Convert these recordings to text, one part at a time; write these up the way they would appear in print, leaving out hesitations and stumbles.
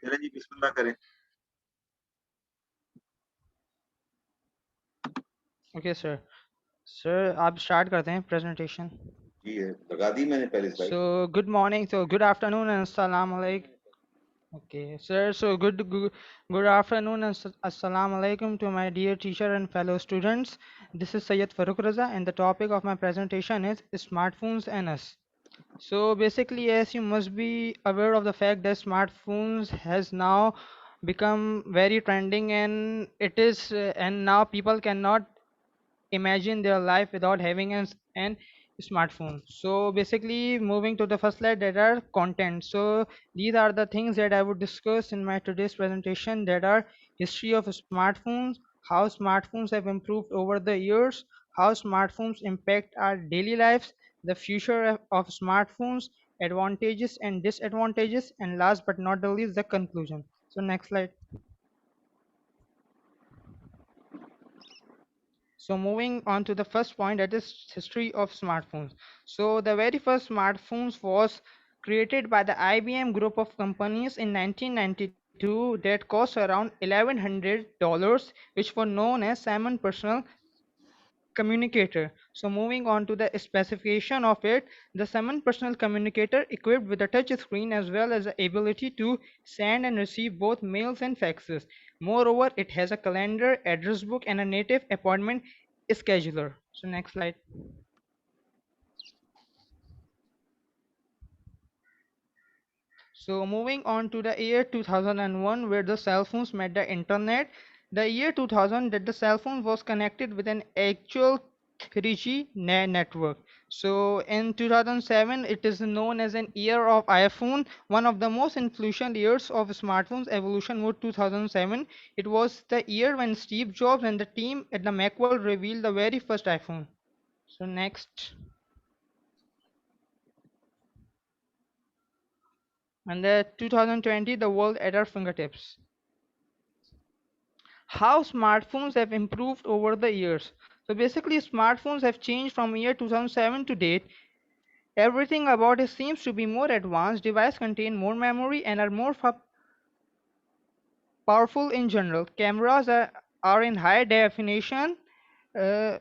चलें जी, बिस्मिल्लाह करें। Okay sir. Sir आप स्टार्ट करते हैं प्रेजेंटेशन। जी लगा दी मैंने पहले slide. So good morning, so good afternoon and अस्सलाम वालेकुम. Okay, sir. So good afternoon and assalamu alaikum to my dear teacher and fellow students. This is Sayyid Farooq Raza, and the topic of my presentation is smartphones and us. So basically, yes, you must be aware of the fact that smartphones has now become very trending, and it is and now people cannot imagine their life without having an smartphone. So basically, moving to the first slide, that are content. So these are the things that I would discuss in my today's presentation, that are history of smartphones, how smartphones have improved over the years, how smartphones impact our daily lives, the future of smartphones, advantages and disadvantages, and last but not the least, the conclusion. So next slide. So moving on to the first point, that is history of smartphones. So the very first smartphones was created by the IBM group of companies in 1992 that cost around $1,100, which were known as Simon Personal Communicator. So moving on to the specification of it, the Simon Personal Communicator equipped with a touch screen as well as the ability to send and receive both mails and faxes. Moreover, it has a calendar, address book, and a native appointment scheduler. So next slide. So moving on to the year 2001, where the cell phones met the internet. The year 2000, that the cell phone was connected with an actual 3G network. So in 2007, it is known as an year of iPhone. One of the most influential years of smartphones evolution was 2007. It was the year when Steve Jobs and the team at the Macworld revealed the very first iPhone. So next. And the 2020, the world at our fingertips. How smartphones have improved over the years. So basically, smartphones have changed from year 2007 to date. Everything about it seems to be more advanced. Devices contain more memory and are more powerful in general. Cameras are in high definition. Uh,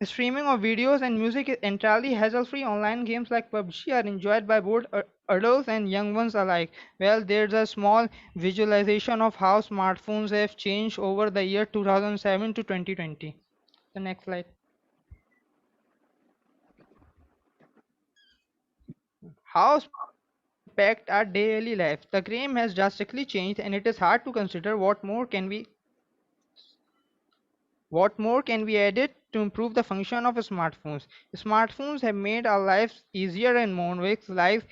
Streaming of videos and music is entirely hassle-free. Online games like PUBG are enjoyed by both adults and young ones alike. Well, there's a small visualization of how smartphones have changed over the year 2007 to 2020. The next slide. How smartphones impact our daily life. The game has drastically changed, and it is hard to consider what more can be added to improve the function of smartphones. Smartphones have made our lives easier in more ways, like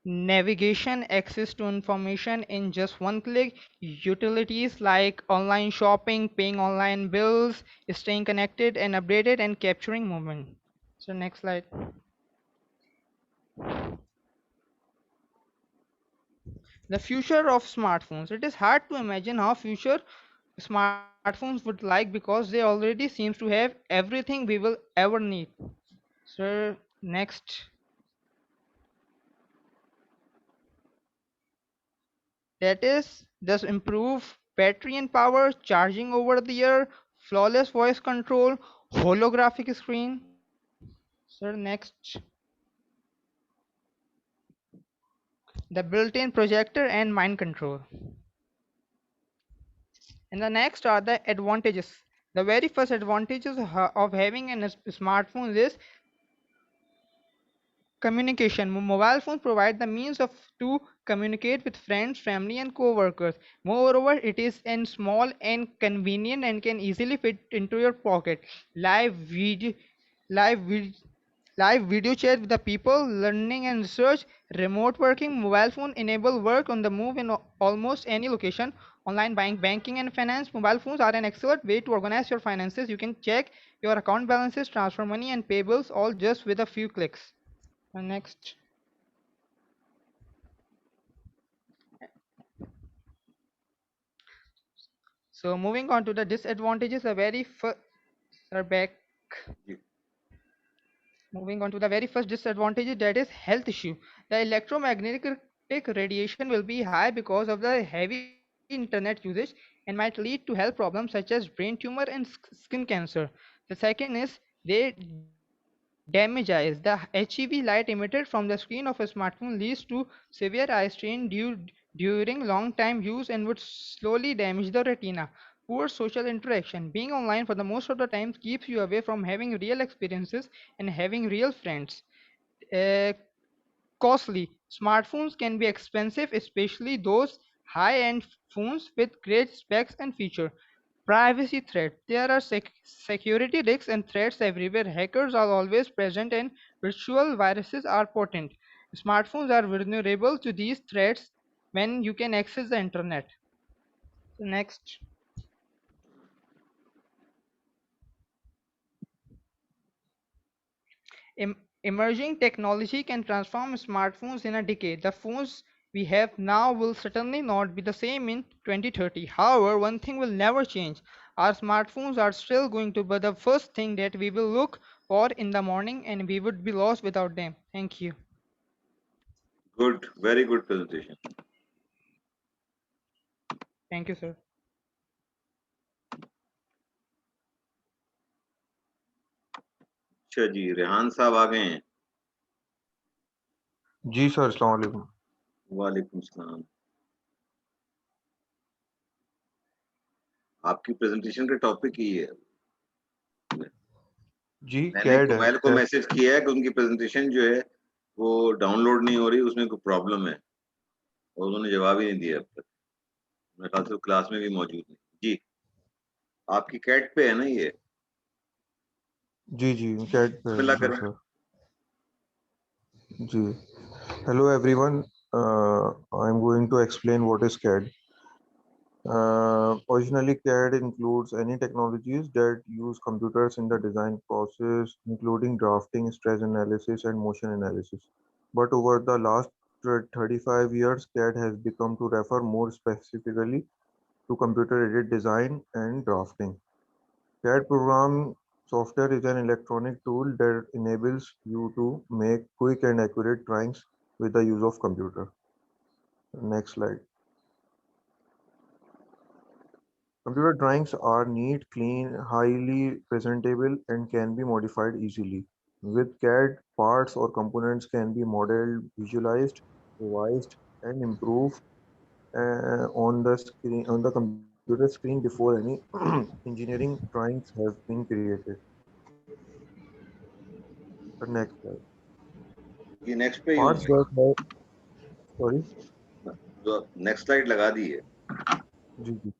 navigation, access to information in just one click, utilities like online shopping, paying online bills, staying connected and updated, and capturing movement. So next slide. The future of smartphones. It is hard to imagine how future smartphones would like, because they already seems to have everything we will ever need. So next. That is, thus improve battery and power, charging over the air, flawless voice control, holographic screen. So next, the built-in projector and mind control. And the next are the advantages. The very first advantages of having a smartphone is communication. Mobile phones provide the means of to communicate with friends, family, and co-workers. Moreover, it is in small and convenient and can easily fit into your pocket. Live video, live video chat with the people, learning and research, remote working. Mobile phone enable work on the move in almost any location. Online banking and finance. Mobile phones are an excellent way to organize your finances. You can check your account balances, transfer money, and pay bills all just with a few clicks. Next. So moving on to the disadvantages, the very first are back. Ji Moving on to the very first disadvantage, that is health issue. The electromagnetic radiation will be high because of the heavy internet usage and might lead to health problems such as brain tumor and skin cancer. The second is they damage eyes. The HEV light emitted from the screen of a smartphone leads to severe eye strain during long time use and would slowly damage the retina. Poor social interaction. Being online for the most of the time keeps you away from having real experiences and having real friends. Uh, Costly. Smartphones can be expensive, especially those high-end phones with great specs and features. Privacy threat. There are security risks and threats everywhere. Hackers are always present and virtual viruses are potent. Smartphones are vulnerable to these threats when you can access the internet. Next. Emerging technology can transform smartphones in a decade. The phones we have now will certainly not be the same in 2030. However, one thing will never change. Our smartphones are still going to be the first thing that we will look for in the morning, and we would be lost without them. Thank you. Good, very good presentation. Thank you, sir. अच्छा जी, रेहान साहब आ गए हैं। जी sir, अस्सलाम वालेकुम। वालेकुम सलाम। आपकी presentation का टॉपिक ही है। जी मैंने कैड कुमैल को मैसेज किया है कि उनकी प्रेजेंटेशन जो है वो डाउनलोड नहीं हो रही, उसमें कोई प्रॉब्लम है, और उन्होंने जवाब ही नहीं दिया अब तक। मेरे ख्याल से क्लास में भी मौजूद नहीं। जी, आपकी कैट पे है ना ये? जी जी कैड पे है बिस्मिल्लाह जी करें। सर। जी, hello everyone. I'm going to explain what is CAD. Originally, CAD includes any technologies that use computers in the design process, including drafting, stress analysis, and motion analysis. But over the last 35 years, CAD has become to refer more specifically to computer-aided design and drafting. CAD program software is an electronic tool that enables you to make quick and accurate drawings with the use of computer. Next slide. Computer drawings are neat, clean, highly presentable, and can be modified easily. With CAD, parts or components can be modeled, visualized, revised, and improved on the computer screen before any engineering drawings have been created. The next slide. ये next पे ही Parts हूँ। that have, sorry, जो next slide लगा दी है। जी, जी.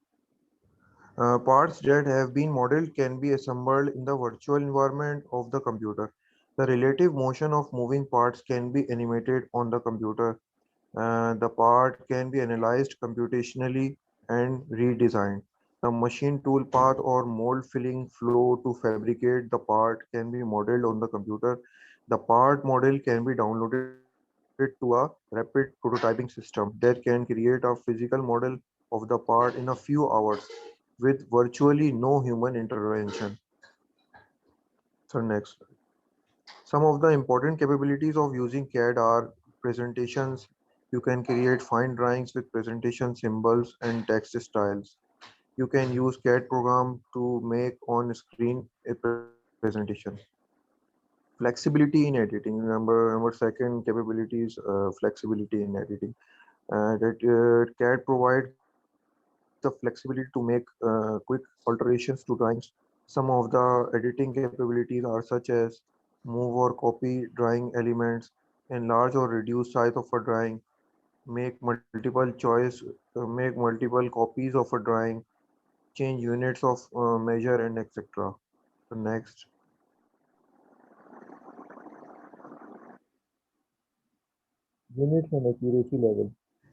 Parts that have been modeled can be assembled in the virtual environment of the computer. The relative motion of moving parts can be animated on the computer. The part can be analyzed computationally and redesigned. The machine tool path or mold filling flow to fabricate the part can be modeled on the computer. The part model can be downloaded to a rapid prototyping system that can create a physical model of the part in a few hours with virtually no human intervention. So next. Some of the important capabilities of using CAD are presentations. You can create fine drawings with presentation symbols and text styles. You can use CAD program to make on screen a presentation. Flexibility in editing. Number second capability is flexibility in editing. That CAD provides the flexibility to make quick alterations to drawings. Some of the editing capabilities are such as move or copy drawing elements, enlarge or reduce size of a drawing, make multiple copies of a drawing, change units of measure, and etc. The next. Units and accuracy level.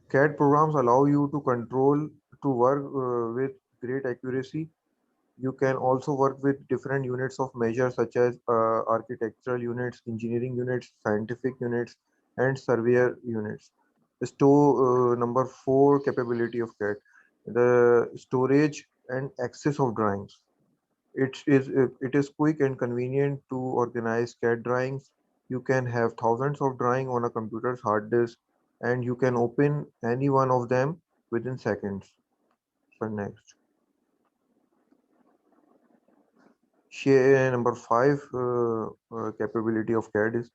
CAD programs allow you to work with great accuracy. You can also work with different units of measure such as architectural units, engineering units, scientific units, and surveyor units. Number four capability of CAD, the storage and access of drawings. It is quick and convenient to organize CAD drawings. You can have thousands of drawings on a computer's hard disk. and you can open any one of them within seconds. So next, share number 5 capability of CAD is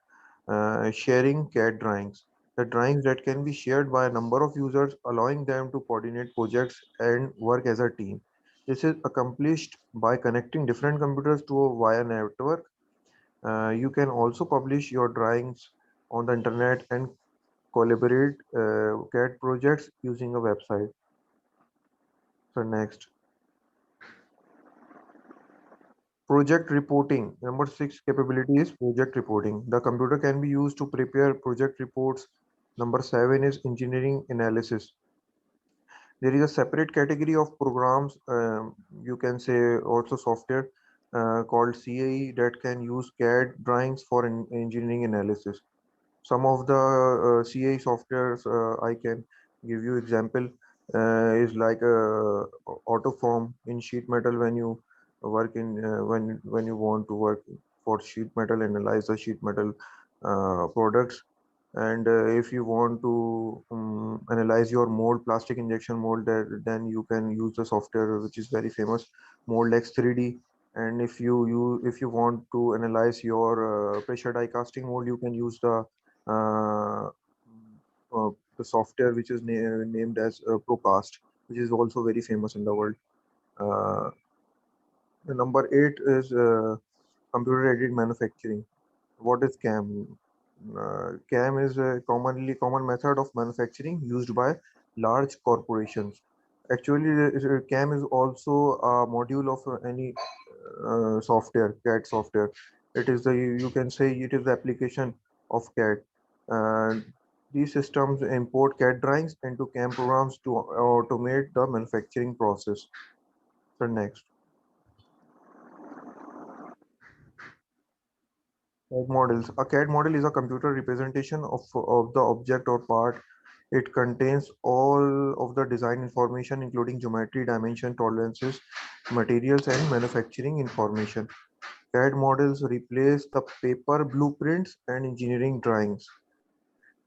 sharing CAD drawings. The drawings that can be shared by a number of users, allowing them to coordinate projects and work as a team. This is accomplished by connecting different computers to a wire network. You can also publish your drawings on the internet and collaborate CAD projects using a website. So next, project reporting. Number 6 capability is project reporting. The computer can be used to prepare project reports. Number 7 is engineering analysis. There is a separate category of programs, you can say also software, called CAE, that can use CAD drawings for engineering analysis. Some of the CAE softwares, I can give you example, is like Autoform in sheet metal. When you work in when you want to work for sheet metal, analyze the sheet metal products. And if you want to analyze your mold, plastic injection mold, then you can use the software which is very famous, Mold-X 3D. And if you want to analyze your pressure die casting mold, you can use uh, the software which is named as Procast, which is also very famous in the world. Uh, the number 8 is computer-aided manufacturing. What is CAM? CAM is a common method of manufacturing used by large corporations. Actually, CAM is also a module of any software, CAD software. It is the, you can say it is the application of CAD. Uh, these systems import CAD drawings into CAM programs to automate the manufacturing process. So next, CAD models. A CAD model is a computer representation of the object or part. It contains all of the design information, including geometry, dimension, tolerances, materials, and manufacturing information. CAD models replace the paper blueprints and engineering drawings.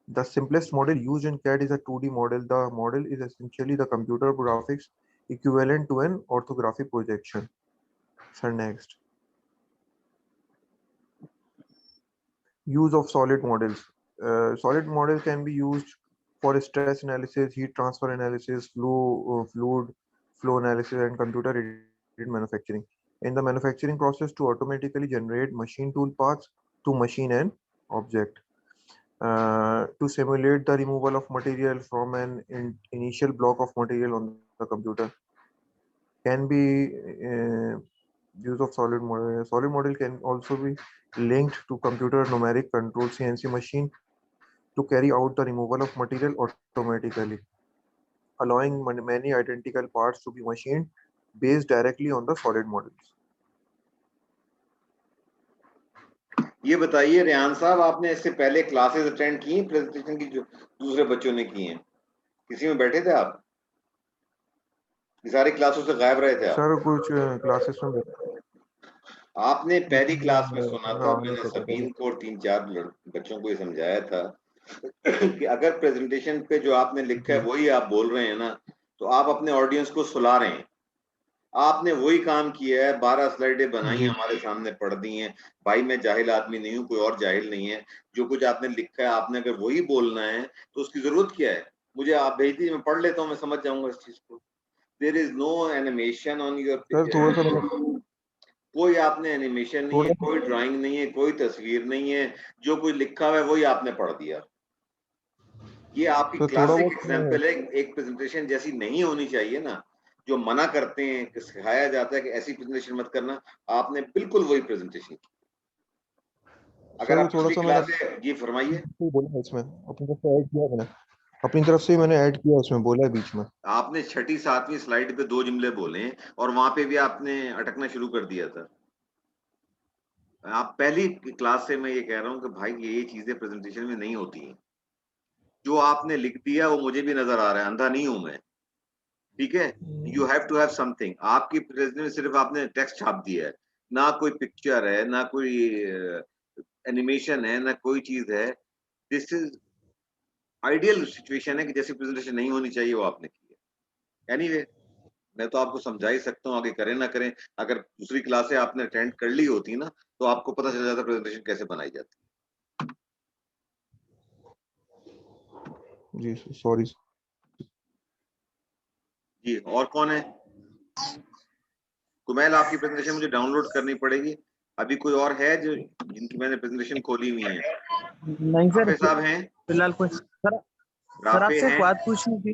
The simplest model used in CAD is a 2D model. The model is essentially the computer graphics equivalent to an orthographic projection. So next, use of solid models. Solid model can be used for stress analysis, heat transfer analysis, fluid flow analysis, and computer-aided manufacturing. In the manufacturing process, to automatically generate machine tool paths to machine an object. To simulate the removal of material from an initial block of material on the computer, can be use of solid model. Solid model can also be linked to computer numeric control CNC machine to carry out the removal of material automatically, allowing many identical parts to be machined based directly on the solid models. ये बताइए रेहान साहब, आपने इससे पहले classes attend की presentation की जो दूसरे बच्चों ने की हैं? किसी में बैठे थे आप? सारी क्लासों से गायब रहे थे आप? सर कुछ क्लासेस में आपने पहली क्लास में सुना था, हाँ, मैंने सबीन को और 3-4 बच्चों को ये समझाया था कि अगर प्रेजेंटेशन पे जो आपने लिखा है वही आप बोल रहे हैं ना, तो आप अपने ऑडियंस को सुला रहे हैं। आपने वही काम किया है, 12 स्लाइडें बनाई, हमारे सामने पढ़ दी हैं। भाई मैं जाहिल आदमी नहीं हूँ, कोई और जाहिल नहीं है। जो कुछ आपने लिखा है, आपने अगर वही बोलना है तो उसकी जरूरत क्या है? मुझे आप भेज दीजिए, मैं पढ़ लेता हूँ, मैं समझ जाऊंगा इस चीज को। There is no animation on your picture, कोई आपने एनिमेशन नहीं है, कोई ड्राइंग नहीं है, कोई तस्वीर नहीं है, जो कुछ लिखा हुआ है वही आपने पढ़ दिया। ये आपकी क्लासिक एग्जाम्पल है, एक प्रेजेंटेशन जैसी नहीं होनी चाहिए ना, जो मना करते हैं, सिखाया जाता है कि ऐसी प्रेजेंटेशन मत करना, आपने बिल्कुल वही प्रेजेंटेशन की। अगर आप पिछली क्लास है, जी फरमाइए। बोला इसमें अपनी तरफ से ऐड किया मैंने, अपनी तरफ से मैंने ऐड किया, उसमें बोला बीच में। आपने 6ठी 7वीं स्लाइड पे 2 जुमले बोले और वहां पे भी आपने अटकना शुरू कर दिया था। आप पहली क्लास से मैं ये कह रहा हूँ कि भाई ये चीजें प्रेजेंटेशन में नहीं होती हैं। जो आपने लिख दिया वो मुझे भी नजर आ रहा है, अंधा नहीं हूं मैं, ठीक है? You have to have something. आपकी प्रेजेंटेशन में सिर्फ आपने टेक्स्ट छाप दिया है, ना कोई पिक्चर है, ना कोई एनिमेशन है, ना कोई चीज है। दिस इज आइडियल सिचुएशन है कि जैसी प्रेजेंटेशन नहीं होनी चाहिए वो आपने की है। एनीवे मैं तो आपको समझा ही सकता हूँ, आगे करें ना करें। अगर दूसरी क्लासें आपने अटेंड कर ली होती ना, तो आपको पता चल जाता प्रेजेंटेशन कैसे बनाई जाती। जी सॉरी। जी, और कौन है? कुमैल, आपकी प्रेजेंटेशन मुझे डाउनलोड करनी पड़ेगी। अभी कोई और है जो जिनकी मैंने प्रेजेंटेशन खोली हुई है? नहीं सर, राफे साहब हैं? फिलहाल कुछ सर राफे आपसे एक हैं? बात पूछनी थी।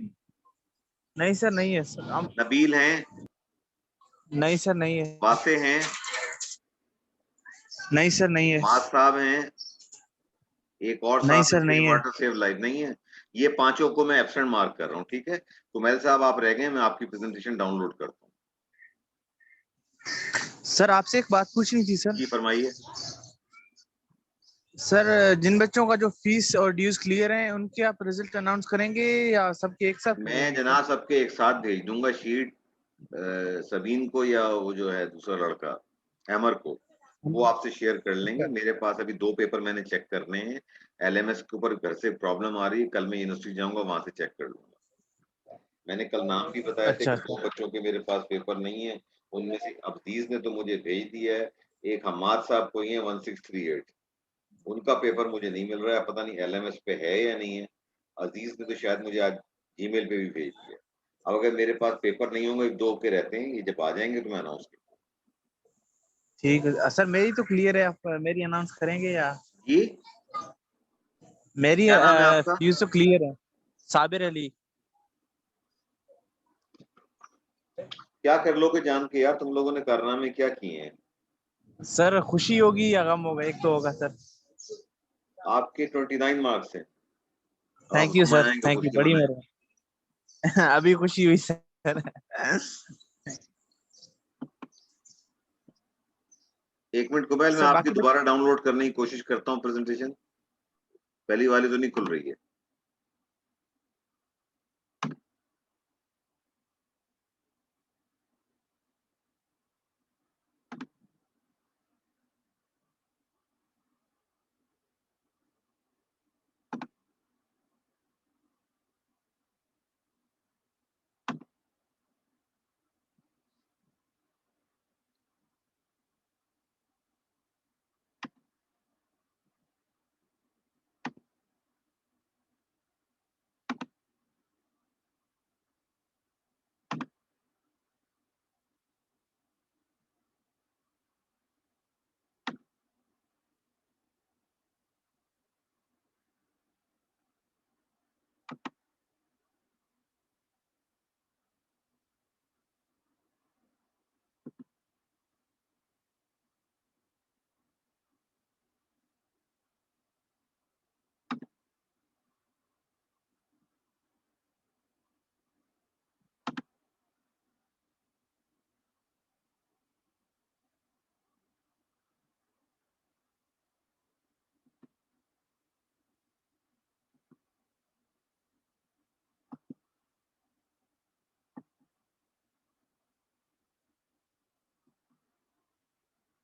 नहीं सर, नहीं है सर। नबील हैं? नहीं सर, नहीं है। वासे हैं? नहीं सर, नहीं है। माज साहब हैं? एक और नहीं साथ सर, में नहीं है। वाटर सेव लाइफ नहीं है। ये पांचों को मैं एब्सेंट मार्क कर रहा हूँ, ठीक है। कुमैल साहब आप रह गए, मैं आपकी प्रेजेंटेशन डाउनलोड करता हूँ। सर आपसे एक बात पूछनी थी सर। जी फरमाइए। सर जिन बच्चों का जो फीस और ड्यूज क्लियर हैं, उनके आप रिजल्ट अनाउंस करेंगे या सबके एक साथ मैं करेंगे? जनाब सबके एक साथ भेज दूंगा शीट, सबीन को या वो जो है दूसरा लड़का हैमर को, वो आपसे शेयर कर लेंगे। मेरे पास अभी 2 पेपर मैंने चेक करने हैं। एलएमएस के ऊपर घर से प्रॉब्लम आ रही है, कल मैं यूनिवर्सिटी जाऊंगा, वहां से चेक कर लूंगा। मैंने कल नाम भी बताया थे अच्छा कि 2 बच्चों के मेरे पास पेपर नहीं है। उनमें से अब्दीज ने तो मुझे भेज दिया है, एक हमाद साहब को ही है 1638, उनका पेपर मुझे नहीं मिल रहा है, पता नहीं एलएमएस पे है या नहीं है। अजीज ने तो शायद मुझे आज ईमेल पे भी भेज दिया। अब अगर मेरे पास पेपर नहीं होंगे, 2 के रहते हैं, ये जब आ जाएंगे तो मैं अनाउंस करूंगा। ठीक है सर, मेरी तो क्लियर है। आप मेरी अनाउंस करेंगे या? जी, मेरी क्या नाम है आपका? फीस तो क्लियर है। साबिर अली। क्या कर लोगे जान के यार, तुम लोगों ने कारनामे क्या किए हैं? सर खुशी होगी या गम होगा? एक तो होगा सर। आपके 29 मार्क्स हैं। अब थैंक यू हम सर, मनाएंगे, थैंक यू, खुशी बड़ी मनाएंगे। मेहरबानी। अभी खुशी हुई सर। एक मिनट कुबैल, मैं सर आपकी बाकी दोबारा डाउनलोड करने की कोशिश करता हूँ प्रेजेंटेशन। पहली वाली तो नहीं खुल रही है।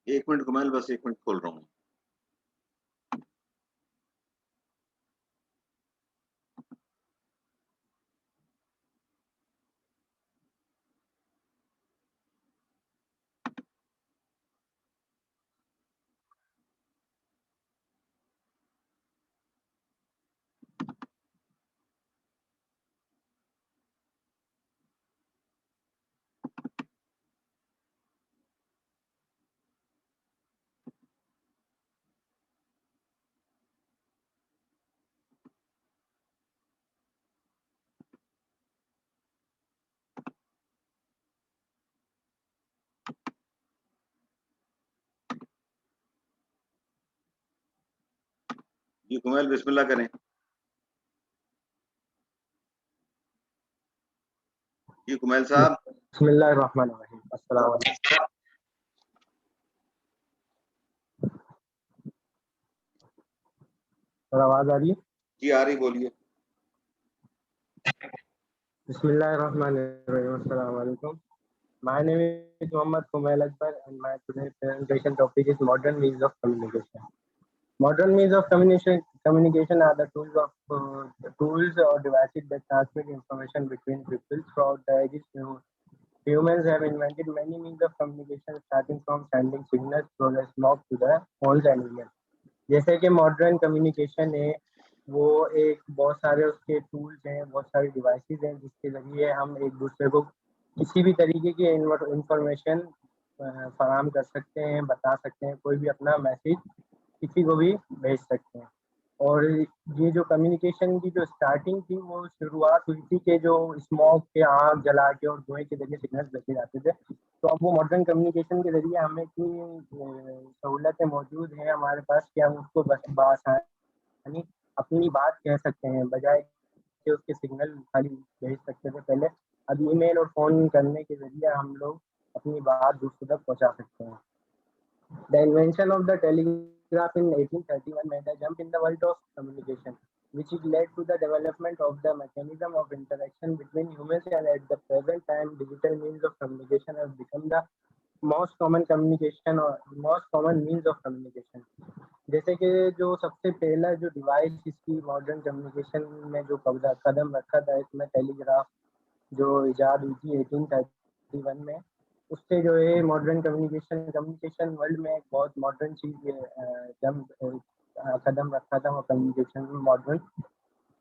एक मिनट कुमैल, बस 1 मिनट खोल रहा हूँ। जी कुमैल, बिस्मिल्लाह करें। जी कुमैल साहब। बिस्मिल्लाहिर्रहमानिर्रहीम। अस्सलाम वालेकुम। सर आवाज आ रही है? जी आ रही, बोलिए। बिस्मिल्लाहिर्रहमानिर्रहीम। अस्सलाम वालेकुम। My name is Muhammad Kumail Akbar and my today's presentation topic is modern means of communication. Modern means of communication Communication are the tools or devices that transmit information between people throughout the ages. Humans have invented many means of communication, starting from sending signals through the smoke to the phones and email. जैसे कि modern communication है, वो एक बहुत सारे उसके tools हैं, बहुत सारे डिवाइसेस हैं जिसके ज़रिए हम एक दूसरे को किसी भी तरीके की इंफॉर्मेशन फराहम कर सकते हैं, बता सकते हैं, कोई भी अपना मैसेज किसी को भी भेज सकते हैं। और ये जो कम्युनिकेशन की जो स्टार्टिंग थी वो शुरुआत हुई थी कि जो स्मोक के आग जला के और धुएं के जरिए सिग्नल्स भेजे जाते थे। तो अब वो मॉडर्न कम्युनिकेशन के जरिए हमें इतनी सहूलतें मौजूद हैं हमारे पास कि हम उसको बस बासानी अपनी बात कह सकते हैं, बजाय कि उसके सिग्नल खाली भेज सकते थे पहले। अब ईमेल और फ़ोन करने के ज़रिए हम लोग अपनी बात दूसरों तक पहुँचा सकते हैं। The invention of the telegraph in 1831 made a jump in the world of communication, which led to the development of the mechanism of interaction between humans, and at the present time, digital means of communication have become the most common means of communication. जैसे कि जो सबसे पहला जो device इसकी modern communication में जो कदम रखा था इसमें टेलीग्राफ जो इजाद हुई थी 1831 में, उससे जो है मॉडर्न कम्युनिकेशन वर्ल्ड में एक बहुत मॉडर्न चीज़ कदम रखा था वो कम्युनिकेशन मॉडर्न।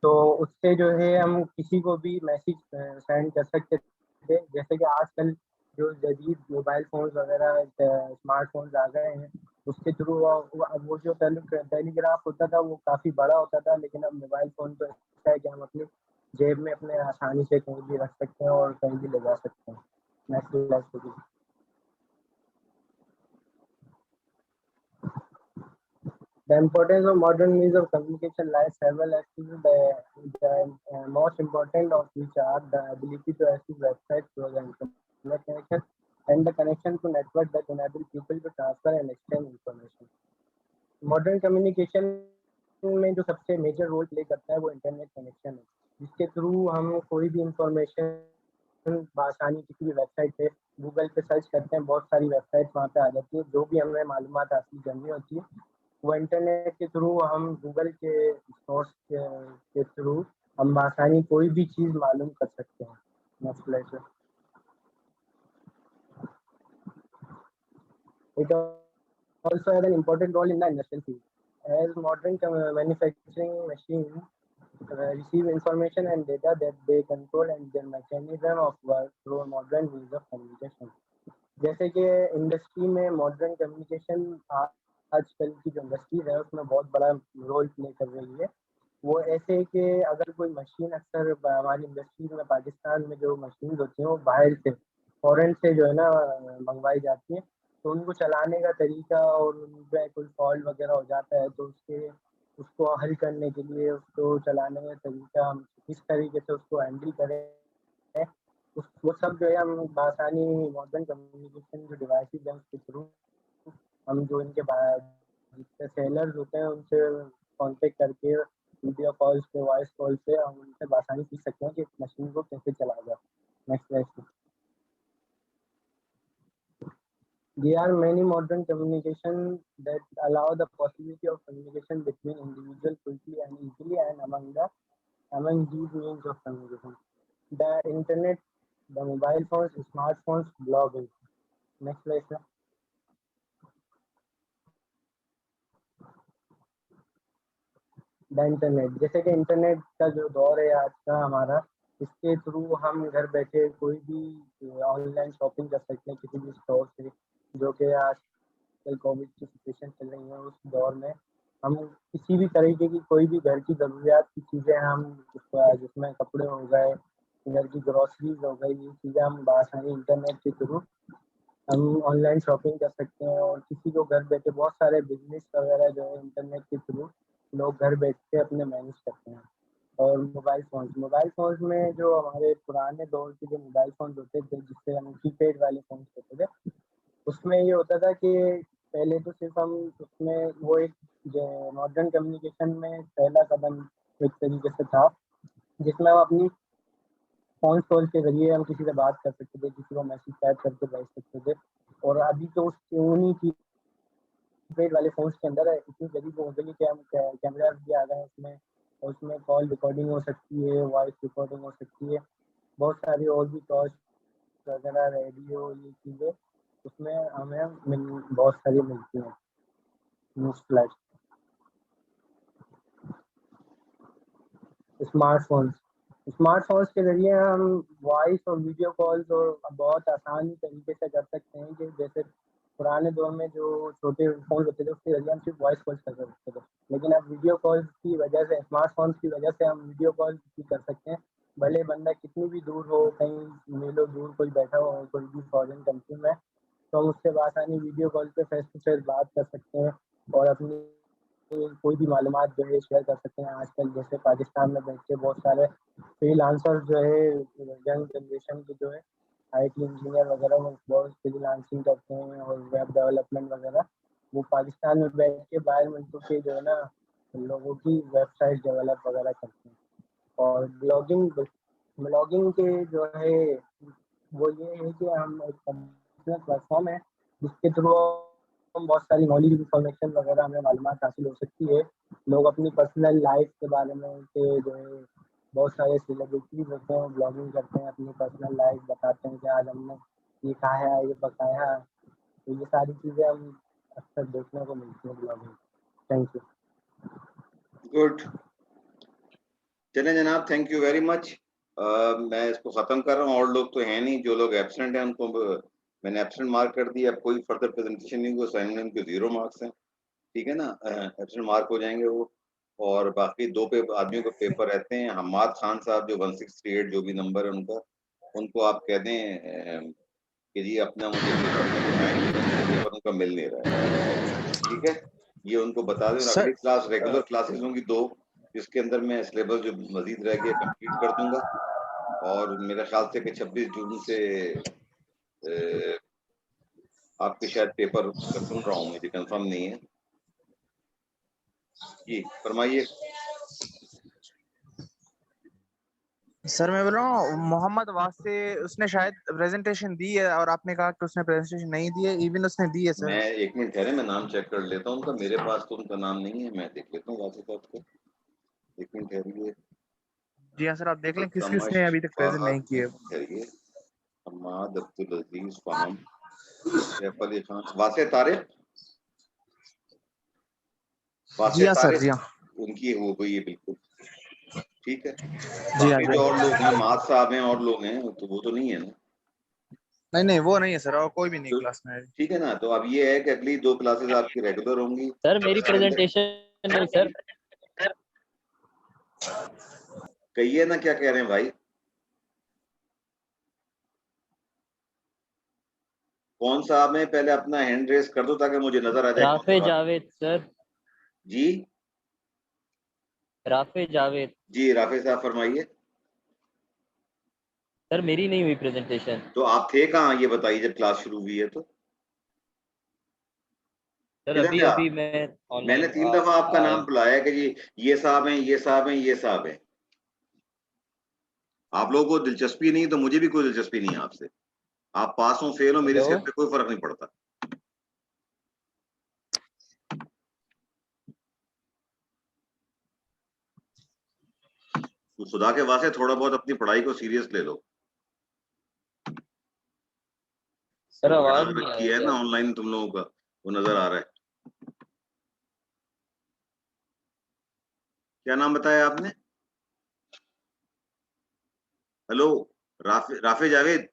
तो उससे जो है हम किसी को भी मैसेज सेंड कर सकते थे। जैसे कि आजकल जो जदीद मोबाइल फ़ोन्स वगैरह स्मार्टफ़ोन्स आ गए हैं, उसके थ्रू अब वो जो टेलीग्राफ होता था वो काफ़ी बड़ा होता था, लेकिन अब मोबाइल फ़ोन तो ऐसा है कि हम अपनी जेब में अपने आसानी से कहीं भी रख सकते हैं और कहीं भी ले जा सकते हैं। Next slide. The importance of modern means of communication lies several aspects. The most important of which are the ability to access websites through the internet connection and the connection to network that enable people to transfer and exchange information. Modern communication में जो सबसे major role play करता है वो internet connection है, जिसके through हम कोई भी इंफॉर्मेशन बआसानी किसी भी वेबसाइट पे गूगल पे सर्च करते हैं, बहुत सारी वेबसाइट्स वहाँ पे आ जाती है। जो भी हमें मालूमात हासिल करनी होती है वो इंटरनेट के थ्रू हम गूगल के सोर्स के थ्रू हम बआसानी कोई भी चीज़ मालूम कर सकते हैं। Next slide sir. It also has an important role in the industrial field, as modern manufacturing machines receive information and data that they control and their mechanism of work through modern means of communication. जैसे कि industry में modern communication आजकल की जो industries है उसमें बहुत बड़ा रोल प्ले कर रही है। वो ऐसे है कि अगर कोई मशीन अक्सर हमारी इंडस्ट्रीज में पाकिस्तान में जो मशीन होती हैं वो बाहर से फॉरेन से जो है ना मंगवाई जाती हैं, तो उनको चलाने का तरीका और उनमें कोई फॉल्ट वगैरह हो जाता है तो उसको हल करने के लिए उसको चलाने का तरीका हम किस तरीके से उसको हैंडल करें, वो सब जो है हम बआसानी मॉडर्न कम्युनिकेशन जो डिवाइसेस हैं उसके थ्रू हम जो इनके जितने सेलर्स होते हैं उनसे कांटेक्ट करके वीडियो कॉल्स पे वॉइस कॉल पे हम उनसे बआसानी पूछ सकते हैं कि इस मशीन को कैसे चलाया जाए। Next slide. There are many modern communication that allow the possibility of communication between individuals quickly and easily and among these means of communication. The internet, the mobile phones, smartphones, blogging. Next slide sir. The internet, जैसे कि internet का जो दौर है आज का हमारा, इसके थ्रू हम घर बैठे कोई भी ऑनलाइन शॉपिंग कर सकते हैं किसी भी स्टोर से, जो कि आजकल कोविड की सिचुएशन चल रही है उस दौर में हम किसी भी तरीके की कोई भी घर की ज़रूरियात की चीज़ें हम जिसमें कपड़े हो गए, घर की ग्रॉसरीज हो गई, ये चीज़ें हम बआसानी इंटरनेट के थ्रू हम ऑनलाइन शॉपिंग कर सकते हैं। और किसी को घर बैठे बहुत सारे बिजनेस वगैरह जो है इंटरनेट के थ्रू लोग घर बैठ के अपने मैनेज करते हैं। और मोबाइल फ़ोन्स में जो हमारे पुराने दौर के जो मोबाइल फ़ोन्स होते थे जिससे हम कीपैड वाले फ़ोन्स होते थे, उसमें ये होता था कि पहले तो सिर्फ हम उसमें वो एक जो मॉडर्न कम्युनिकेशन में पहला कदम एक तरीके से था जिसमें हम अपनी फ़ोन कॉल के ज़रिए हम किसी से बात कर सकते थे, किसी को मैसेज टाइप करके भेज सकते थे। और अभी तो उन्हीं की एंड्रॉइड वाले फोन्स के अंदर इतनी जल्दी वो हो गई कि हम कैमरा भी आ गए हैं उसमें, और उसमें कॉल रिकॉर्डिंग हो सकती है, वॉइस रिकॉर्डिंग हो सकती है, बहुत सारी और भी टॉर्च वगैरह, रेडियो, ये चीज़ें उसमें हमें बहुत सारी मिलती हैं न्यूज़ फ्लैश। स्मार्टफोन्स के ज़रिए हम वॉइस और वीडियो कॉल्स और बहुत आसानी तरीके से कर सकते हैं, कि जैसे पुराने दौर में जो छोटे फ़ोन होते थे उसके ज़रिए हम सिर्फ वॉइस कॉल्स कर सकते थे, लेकिन अब वीडियो कॉल्स की वजह से, स्मार्टफोन्स की वजह से हम वीडियो कॉल भी कर सकते हैं। भले बंदा कितनी भी दूर हो, कहीं मीलों दूर कोई बैठा हो कोई भी फॉरेन कंट्री में, तो हम उससे आसानी वीडियो कॉल पे फेस टू फेस बात कर सकते हैं और अपनी कोई भी मालूमात जो है शेयर कर सकते हैं। आजकल जैसे पाकिस्तान में बैठ के बहुत सारे फ्रीलांसर जो है, यंग जनरेशन के जो है आईटी इंजीनियर वगैरह, वो बहुत फ्रीलांसिंग करते हैं और वेब डेवलपमेंट वगैरह, वो पाकिस्तान में बैठ के बाहर मुल्कों के जो है ना लोगों की वेबसाइट डेवलप वगैरह करते हैं। और ब्लॉगिंग के जो है वो ये है कि हम एक प्लेटफॉर्म है जिसके थ्रू हम बहुत सारी नॉलेज इंफॉर्मेशन वगैरह हमें मालूमात हासिल हो सकती है। लोग अपनी पर्सनल लाइफ के बारे में के जो है, बहुत सारे सेलिब्रिटीज होते हैं ब्लॉगिंग करते हैं, अपनी पर्सनल लाइफ बताते हैं कि आज हमने ये खाया, ये पकाया, तो ये सारी चीज़ें हम अक्सर देखने को मिलती है ब्लॉगिंग। Thank you. गुड, चलें जनाब, थैंक यू वेरी मच। मैं इसको खत्म कर रहा हूँ, और लोग तो हैं नहीं, जो लोग एब्सेंट हैं उनको मैंने एब्सेंट मार्क कर दिया। अब कोई फर्दर प्रेजेंटेशन नहीं हुआ, असाइनमेंट के 0 मार्क्स हैं, ठीक है ना, एब्सेंट मार्क हो जाएंगे वो। और बाकी 2 आदमियों को पेपर रहते हैं, हम्माद खान साहब जो 1638 जो भी नंबर है उनका, उनको आप कह दें कि जी अपना मुझे पेपर का दिखाएं, क्योंकि मुझे पेपर उनका मिल नहीं रहा है, ठीक है, ये उनको बता दें। सर अगली क्लास रेगुलर क्लासेस होंगी 2, जिसके अंदर मैं सिलेबस जो मजीद रह गया कंप्लीट कर दूंगा। और मेरा ख्याल से कि 26 जून से आपके शायद पेपर, मैं सुन रहा हूँ, मुझे कंफर्म नहीं है। जी फरमाइए। सर मैं बोल रहा हूँ मोहम्मद वासे, उसने शायद प्रेजेंटेशन दी है और आपने कहा कि उसने प्रेजेंटेशन नहीं दी है। इवन उसने दी है सर। मैं 1 मिनट ठहरे, मैं नाम चेक कर लेता हूँ उनका, मेरे पास तो उनका नाम नहीं है, मैं देख लेता हूँ वासे साहब को। 1 मिनट ठहरिए। जी हाँ सर, आप देख लें किस तमश किसने अभी तक प्रेजेंट नहीं फहद, किए। ठहरिए, हम्माद, अब्दुल अजीज, फाहम, सैफ अली खान, वासे तारिक, जी वासे हाँ सर, तारिक, जी हाँ, उनकी हो गई है बिल्कुल, ठीक है। जी हाँ, बाकी जी जो हाँ। और लोग हैं, माद साहब हैं और लोग हैं, तो वो तो नहीं है ना, नहीं नहीं, वो नहीं है सर, और कोई भी नहीं तो क्लास में है। ठीक है ना। तो अब ये है कि अगली 2 क्लासेस आपकी रेगुलर होंगी, सर मेरी जिसके अंदर प्रेजेंटेशन नहीं सर। कहिए ना क्या कह रहे हैं भाई, कौन सा आप में पहले अपना हैंड रेस कर दो ताकि मुझे नजर आ जाए कौन राफे सा बात। जावेद सर, जी राफे जावेद। जी, राफे साहब फरमाइए। सर मेरी नहीं हुई प्रेजेंटेशन। तो आप थे कहाँ ये बताइए, जब क्लास शुरू हुई है तो सर किधर अभी थे अभी आप? मैं मैंने ऑनलाइन 3 दफा आपका आया नाम हूँ। बुलाया कि जी ये साहब हैं, ये साहब हैं, ये साहब हैं। आप लोगों को दिलचस्पी नहीं, तो मुझे भी कोई दिलचस्पी नहीं है आपसे। आप पास हो फेल हो, मेरे हेलो सिर पे कोई फर्क नहीं पड़ता। तो खुदा के वास्ते थोड़ा बहुत अपनी पढ़ाई को सीरियस ले लो। सर जो आवाज भड़ास नहीं आ रखी है रही ना आपकी। ऑनलाइन तुम लोगों का, वो नजर आ रहा है। क्या नाम बताया आपने? हेलो, राफे राफे जावेद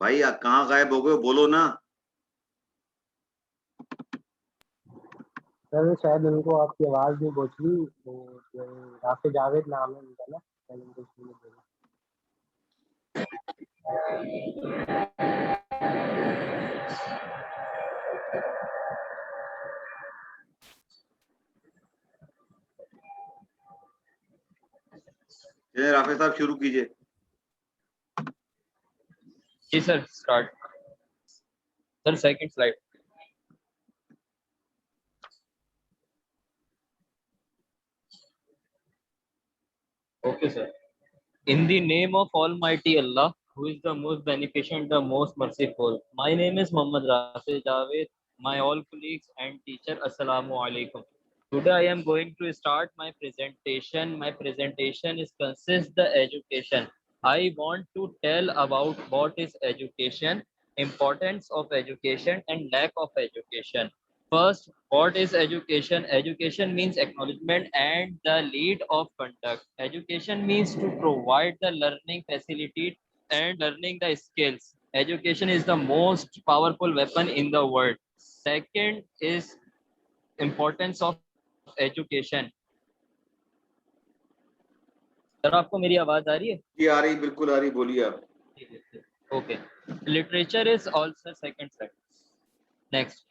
भाई, आप कहाँ गायब हो गए हो? बोलो ना। सर शायद उनको आपकी आवाज़ नहीं पहुँच रही, तो जो राफे जावेद नाम है उनका ना प्रेजेंटेशन में बोला। चलिए राफे साहब शुरू कीजिए। जी sir start. Sir second slide. Okay sir. In the name of Almighty Allah, who is the most beneficent, the most merciful. My name is Muhammad Rafi Javed. My all colleagues and teacher, Assalamu alaikum. Today I am going to start my presentation. My presentation is consists the education. I want to tell about what is education, importance of education and lack of education. First, what is education? Education means acknowledgement and the lead of conduct. Education means to provide the learning facility and learning the skills. Education is the most powerful weapon in the world. Second is importance of education. Sir आपको मेरी आवाज आ रही है? जी आ रही, बिल्कुल आ रही, बोलिए आप. Okay. Literature is also second set. Next.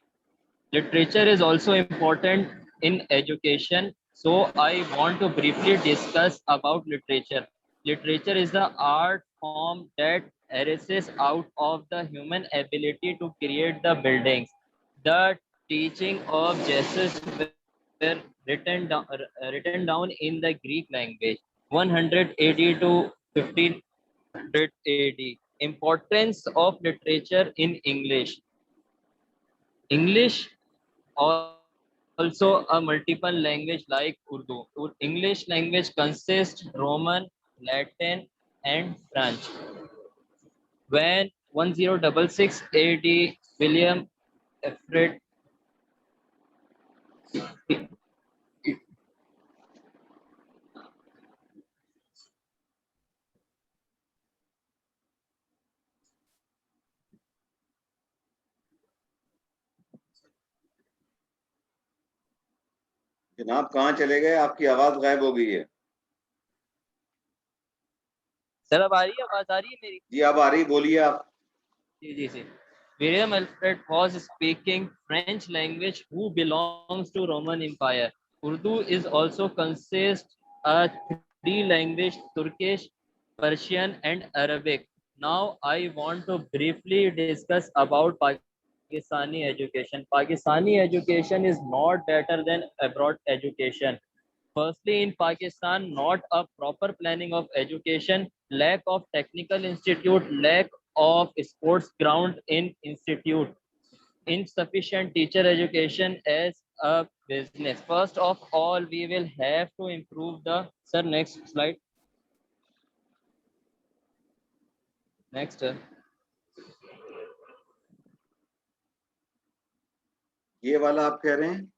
Literature is also important in education. So I want to briefly discuss about literature. Literature is the art form that arises out of the human ability to create the buildings. The teaching of Jesus were written down in the Greek language 180 to 1500 AD. Importance of literature in English. English also a multiple language like Urdu. English language consists Roman, Latin, and French. When 1066 AD, William Alfred जनाब कहाँ चले गए? आपकी आवाज गायब हो गई है. सर अब आ रही है? आवाज आ रही है मेरी? जी अब आ रही, बोलिए आप. जी. William Alfred was speaking French language who belongs to Roman Empire. Urdu is also consists a three language Turkish, Persian and Arabic. Now I want to briefly discuss about Pakistani education. Pakistani education is not better than abroad education. Firstly, in Pakistan, not a proper planning of education, lack of technical institute, lack of sports ground in institute, insufficient teacher education as a business. First of all, we will have to improve the, sir, next slide. Next. ये वाला आप कह रहे हैं,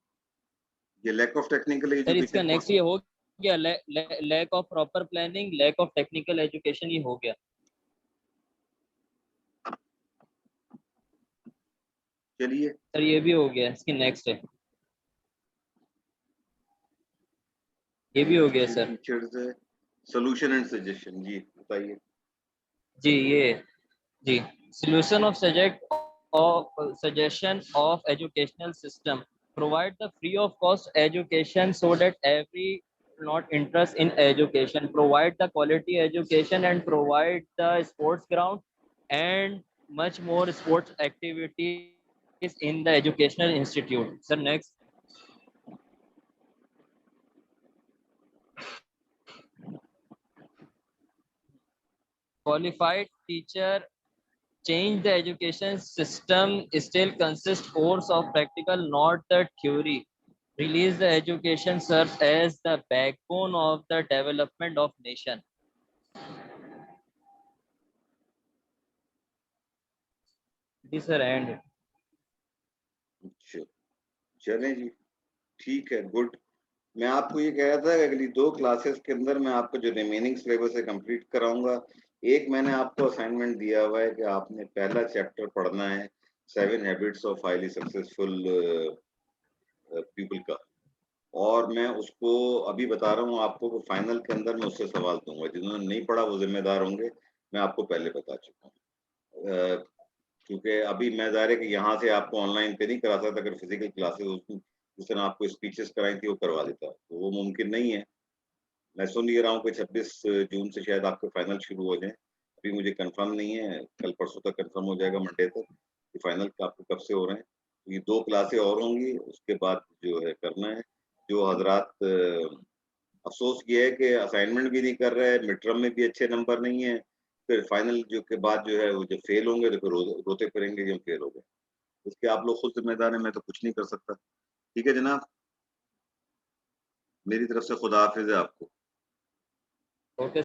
ये lack of technical sir इसका education. Next ये हो गया, lack of proper planning, lack of technical education, ये हो गया. चलिए सर ये भी हो गया, इसकी नेक्स्ट है, ये भी हो गया सर. टीचर्स है, सॉल्यूशन एंड सजेशन. जी बताइए. जी ये जी solution of suggestion of educational system, provide the free of cost education so that every not interest in education, provide the quality education and provide the sports ground and much more sports activities in the educational institute. So next. Qualified teacher change the education system still consists course of practical, not the theory. Release the education serves as the backbone of the development of nation. This is end. अच्छा चलें जी, ठीक है, good. मैं आपको ये कह रहा था कि अगली 2 क्लासेस के अंदर मैं आपको जो रिमेनिंग सिलेबस है कंप्लीट कराऊंगा. एक मैंने आपको असाइनमेंट दिया हुआ है कि आपने पहला चैप्टर पढ़ना है 7 habits of highly successful people का, और मैं उसको अभी बता रहा हूँ आपको कि फाइनल के अंदर मैं उससे सवाल दूंगा. जिन्होंने नहीं पढ़ा वो जिम्मेदार होंगे, मैं आपको पहले बता चुका हूँ. क्योंकि अभी मैं ज़ाहिर है कि यहाँ से आपको ऑनलाइन पे नहीं करा सकता. अगर फिजिकल क्लासेस जिस तरह आपको स्पीचेस कराई थी वो करवा देता, तो वो मुमकिन नहीं है. मैं सुन ये रहा हूँ कि 26 जून से शायद आपके फाइनल शुरू हो जाए. अभी मुझे कंफर्म नहीं है, कल परसों तक कंफर्म हो जाएगा, मंडे तक कि फाइनल आपको कब से हो रहे हैं. ये 2 क्लासें और होंगी, उसके बाद जो है करना है. जो हजरात अफसोस ये है कि असाइनमेंट भी नहीं कर रहे हैं, मिड टर्म में भी अच्छे नंबर नहीं है, फिर फाइनल जो के बाद जो है वो जब फेल होंगे तो फिर रोते फिरेंगे कि हम फेल हो गए। उसके आप लोग खुद जिम्मेदार हैं, मैं तो कुछ नहीं कर सकता। ठीक है जनाब, मेरी तरफ से खुदा हाफिज है आपको। ओके